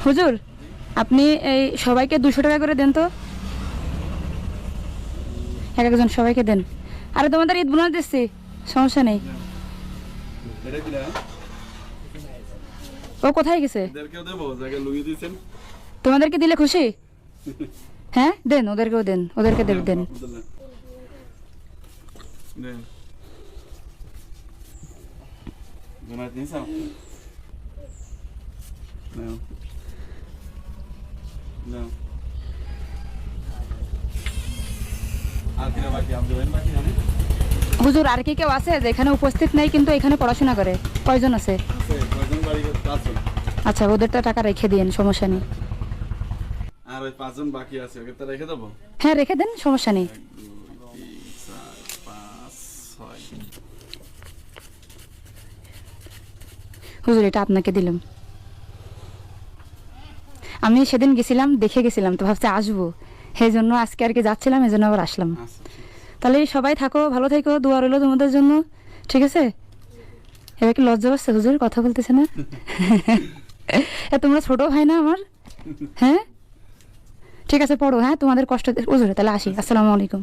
হুজুর আপনি এই সবাইকে 200 টাকা করে দেন তো, এক একজন সবাইকে দেন। আরে তোমাদের ঈদ বোনাস দিচ্ছি, সমস্যা নেই। ও কোথায় গেছে? তোমাদেরকে দিলে খুশি? হ্যাঁ দেন, ওদেরকেও দেন, ওদেরকে দেন। হুজুর আর কি কেউ আছে যেখানে উপস্থিত নেই কিন্তু এখানে পড়াশোনা করে? কয়জন আছে? আচ্ছা ওদেরটা টাকা রেখে দিন, সমস্যা নেই। আর ওই 5 জন বাকি আছে, ওকে তো রেখে দেবো। হ্যাঁ রেখে দেন, সমস্যা নেই। 1 2 3 4 5 6। হুজুর এটা আপনাকে দিলাম। আমি সেদিন গেছিলাম, দেখে গেছিলাম তো ভাবছি আসবো, সেই জন্য আজকে আর কি যাচ্ছিলাম, এই জন্য আবার আসলাম। তাহলে সবাই থাকো, ভালো থেকো, দোয়া রইলো তোমাদের জন্য, ঠিক আছে? এবার কি লজ্জা পাচ্ছে হুজুর, কথা বলতেছে না? তোমরা ছোট ভাই না আমার? হ্যাঁ ঠিক আছে পড়ো, হ্যাঁ তোমাদের কষ্ট হুজুর, তাহলে আসি, আসসালামু আলাইকুম।